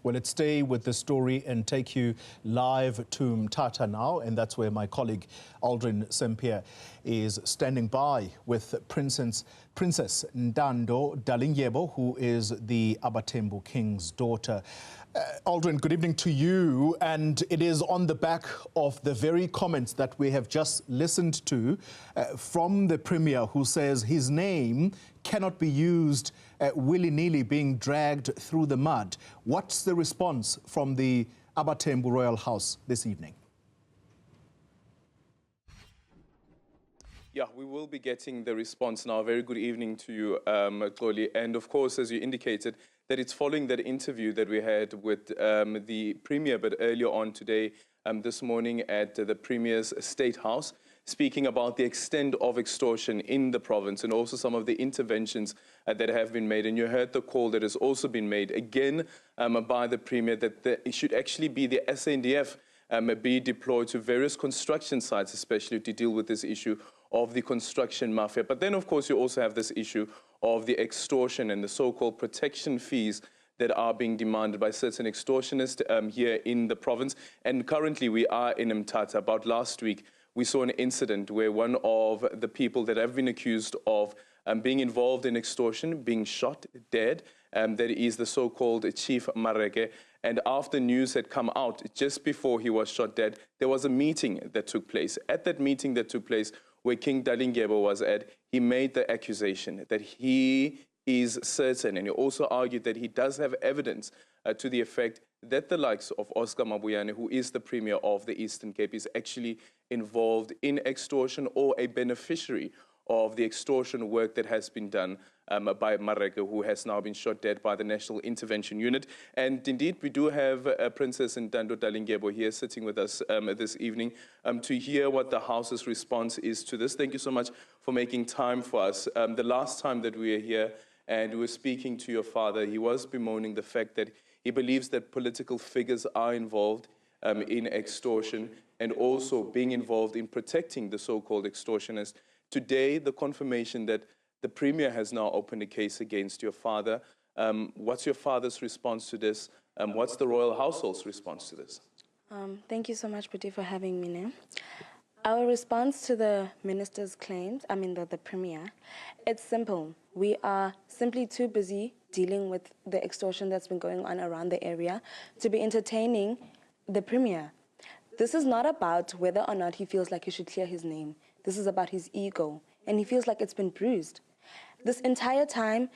Well, let's stay with the story and take you live to Mthatha now, and that's where my colleague Aldrin Sempier is standing by with Princess Ndando Dalindyebo, who is the Abatembu King's daughter. Aldrin, good evening to you, and it is on the back of the very comments that we have just listened to from the Premier, who says his name cannot be used willy-nilly, being dragged through the mud. What's the response from the Abatembu Royal House this evening? Yeah, we will be getting the response now. Very good evening to you, Xoli. And of course, as you indicated, that it's following that interview that we had with the Premier, but earlier on today, this morning at the Premier's State House, speaking about the extent of extortion in the province and also some of the interventions that have been made. And you heard the call that has also been made again by the Premier that it should actually be the SANDF be deployed to various construction sites, especially to deal with this issue of the construction mafia. But then, of course, you also have this issue of the extortion and the so-called protection fees that are being demanded by certain extortionists here in the province. And currently, we are in Mthatha. About last week, we saw an incident where one of the people that have been accused of being involved in extortion, being shot dead, that is the so-called Chief Mareke. And after news had come out, just before he was shot dead, there was a meeting that took place. At that meeting that took place, where King Dalindyebo was at, he made the accusation that he is certain, and he also argued that he does have evidence to the effect that the likes of Oscar Mabuyane, who is the Premier of the Eastern Cape, is actually involved in extortion or a beneficiary of the extortion work that has been done by Mareke, who has now been shot dead by the National Intervention Unit. And indeed, we do have Princess Ndando Dalindyebo here sitting with us this evening to hear what the House's response is to this. Thank you so much for making time for us. The last time that we were here and we were speaking to your father, he was bemoaning the fact that he believes that political figures are involved in extortion and also being involved in protecting the so-called extortionists. Today, the confirmation that the Premier has now opened a case against your father. What's your father's response to this? What's the royal household's response to this? Thank you so much, Puti, for having me now. Our response to the minister's claims, the Premier, it's simple. We are simply too busy dealing with the extortion that's been going on around the area to be entertaining the Premier. This is not about whether or not he feels like he should clear his name. This is about his ego, and he feels like it's been bruised. This entire time,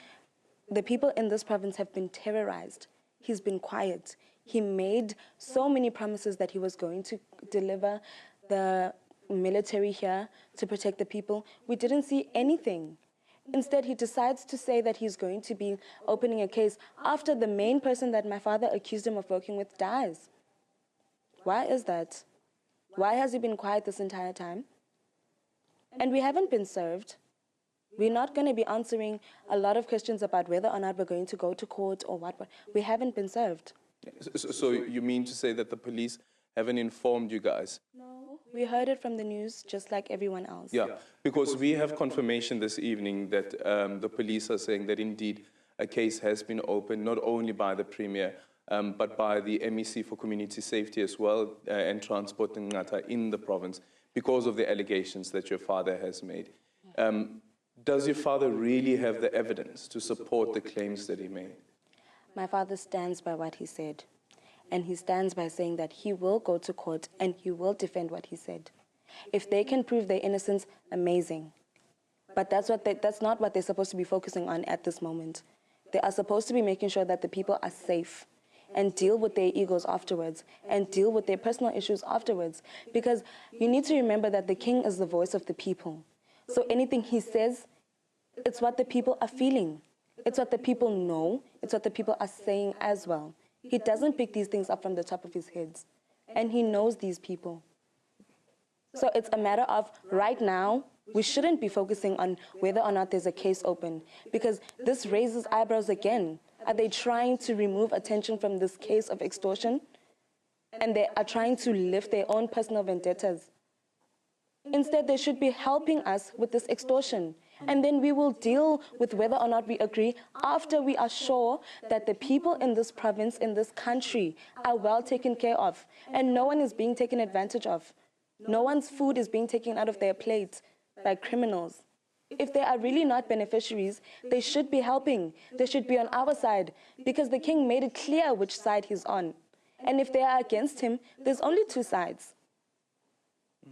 the people in this province have been terrorized. He's been quiet. He made so many promises that he was going to deliver the military here to protect the people. We didn't see anything. Instead, he decides to say that he's going to be opening a case after the main person that my father accused him of working with dies. Why is that? Why has he been quiet this entire time? And we haven't been served. We're not going to be answering a lot of questions about whether or not we're going to go to court or what. We haven't been served. So you mean to say that the police haven't informed you guys? No, we heard it from the news just like everyone else. Yeah, because we have confirmation this evening that the police are saying that indeed a case has been opened, not only by the Premier, but by the MEC for Community Safety as well and Transport in Mthatha in the province because of the allegations that your father has made. Does your father really have the evidence to support the claims that he made? My father stands by what he said. And he stands by saying that he will go to court and he will defend what he said. If they can prove their innocence, amazing. But that's not what they're supposed to be focusing on at this moment. They are supposed to be making sure that the people are safe and deal with their egos afterwards and deal with their personal issues afterwards. Because you need to remember that the king is the voice of the people. So anything he says, it's what the people are feeling. It's what the people know. It's what the people are saying as well. He doesn't pick these things up from the top of his head. And he knows these people. So it's a matter of, right now, we shouldn't be focusing on whether or not there's a case open. Because this raises eyebrows again. Are they trying to remove attention from this case of extortion? And they are trying to lift their own personal vendettas. Instead, they should be helping us with this extortion And then we will deal with whether or not we agree after we are sure that the people in this province, in this country, are well taken care of. And no one is being taken advantage of. No one's food is being taken out of their plate by criminals. If they are really not beneficiaries, they should be helping. They should be on our side because the king made it clear which side he's on. And if they are against him, there's only two sides.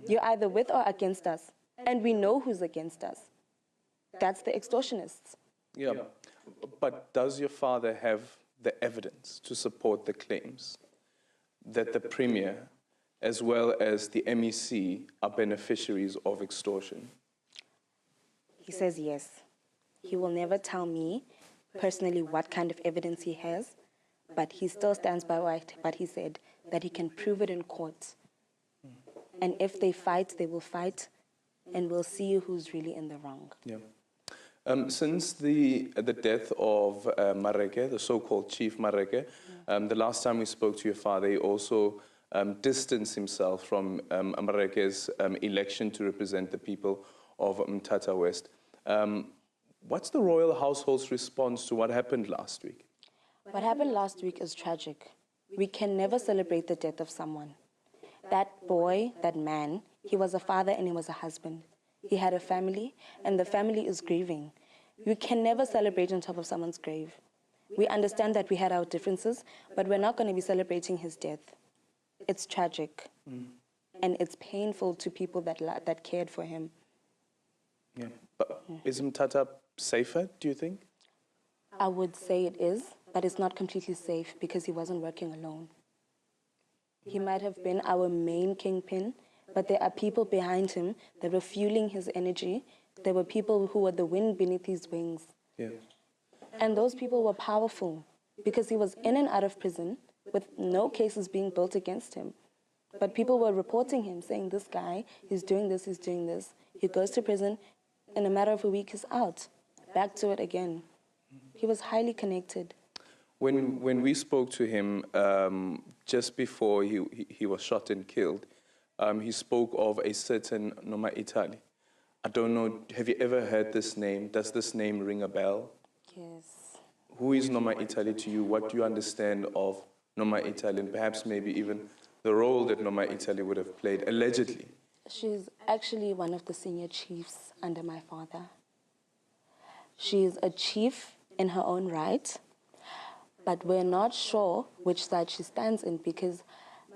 You're either with or against us. And we know who's against us. That's the extortionists. Yeah, but does your father have the evidence to support the claims that the Premier, as well as the MEC, are beneficiaries of extortion? He says yes. He will never tell me personally what kind of evidence he has, but he still stands by what he said, that he can prove it in court. And if they fight, they will fight, and we'll see who's really in the wrong. Yeah. Since the death of Mareke, the so-called Chief Mareke, the last time we spoke to your father, he also distanced himself from Mareke's election to represent the people of Mthatha West. What's the royal household's response to what happened last week? What happened last week is tragic. We can never celebrate the death of someone. That boy, that man, he was a father and he was a husband. He had a family, and the family is grieving. We can never celebrate on top of someone's grave. We understand that we had our differences, but we're not going to be celebrating his death. It's tragic, and it's painful to people that cared for him. Yeah. But is Mthatha safer, do you think? I would say it is, but it's not completely safe because he wasn't working alone. He might have been our main kingpin, but there are people behind him that were fueling his energy. There were people who were the wind beneath his wings. Yeah. And those people were powerful because he was in and out of prison with no cases being built against him. But people were reporting him, saying, this guy, he's doing this, he's doing this. He goes to prison, in a matter of a week, he's out. Back to it again. He was highly connected. When we spoke to him just before he was shot and killed, he spoke of a certain Noma Italy. I don't know, have you ever heard this name? Does this name ring a bell? Yes. Who is Noma Italy to you? What do you understand of Noma Italy, and perhaps maybe even the role that Noma Italy would have played, allegedly? She's actually one of the senior chiefs under my father. She's a chief in her own right, but we're not sure which side she stands in because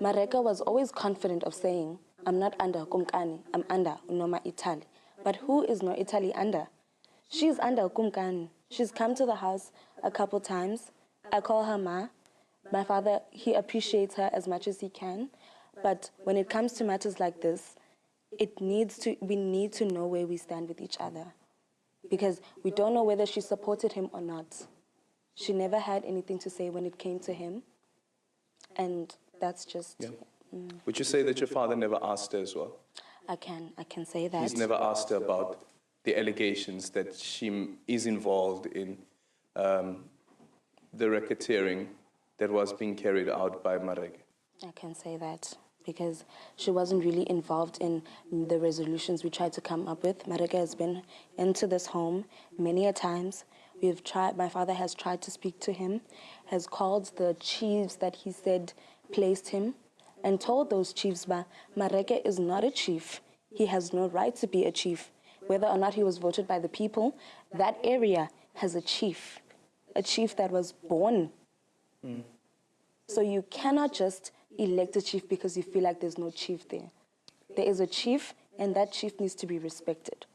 Mareka was always confident of saying, I'm not under Kumkani, I'm under Noma Italy. But who is Noma Italy under? She's under Kumkani. She's come to the house a couple times. I call her Ma. My father, he appreciates her as much as he can. But when it comes to matters like this, we need to know where we stand with each other. Because we don't know whether she supported him or not. She never had anything to say when it came to him. And that's just... Yeah. Would you say that your father never asked her as well? I can say that. He's never asked her about the allegations that she is involved in the racketeering that was being carried out by Mareke? I can say that because she wasn't really involved in the resolutions we tried to come up with. Mareke has been into this home many a times. My father has tried to speak to him, has called the chiefs that he said placed him, and told those chiefs, Mareke is not a chief. He has no right to be a chief. Whether or not he was voted by the people, that area has a chief that was born. So you cannot just elect a chief because you feel like there's no chief there. There is a chief, and that chief needs to be respected.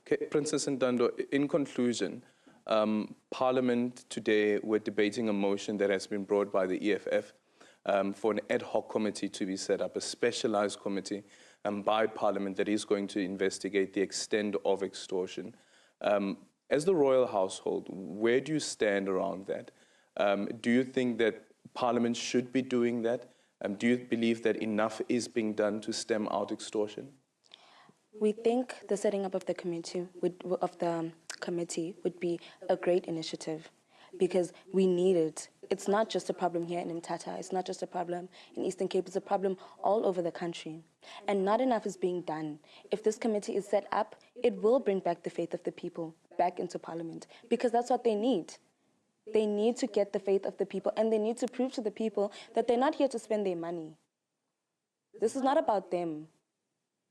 Okay, Princess Ntando, in conclusion, Parliament today, we're debating a motion that has been brought by the EFF for an ad hoc committee to be set up, a specialized committee by Parliament that is going to investigate the extent of extortion. As the royal household, where do you stand around that? Do you think that Parliament should be doing that? Do you believe that enough is being done to stem out extortion? We think the setting up of the committee would be a great initiative because we need it. It's not just a problem here in Mthatha. It's not just a problem in Eastern Cape. It's a problem all over the country. And not enough is being done. If this committee is set up, it will bring back the faith of the people back into Parliament, because that's what they need. They need to get the faith of the people, and they need to prove to the people that they're not here to spend their money. This is not about them.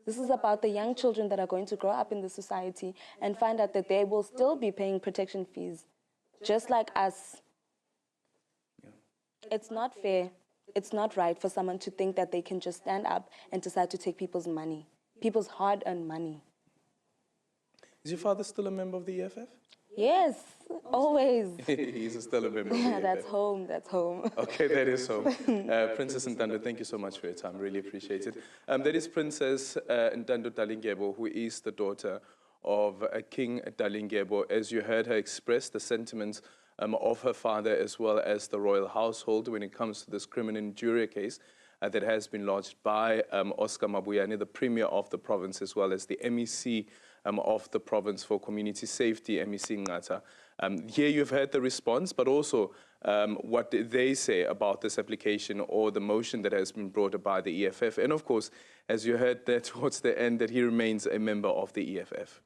This is about the young children that are going to grow up in the society and find out that they will still be paying protection fees, just like us. Yeah. It's not fair. It's not right for someone to think that they can just stand up and decide to take people's money, people's hard-earned money. Is your father still a member of the EFF? Yes, always. He's still a member of the EFF. That's home, that's home. Okay, that is home. Princess Ntando, thank you so much for your time. Really appreciate it. That is Princess Ntando Dalindyebo, who is the daughter of King Dalindyebo. As you heard her express the sentiments of her father as well as the royal household when it comes to this criminal injury case that has been lodged by Oscar Mabuyane, the Premier of the province, as well as the MEC of the province for community safety, MEC Ngata. Here you've heard the response, but also what they say about this application or the motion that has been brought by the EFF. And of course, as you heard there towards the end, that he remains a member of the EFF.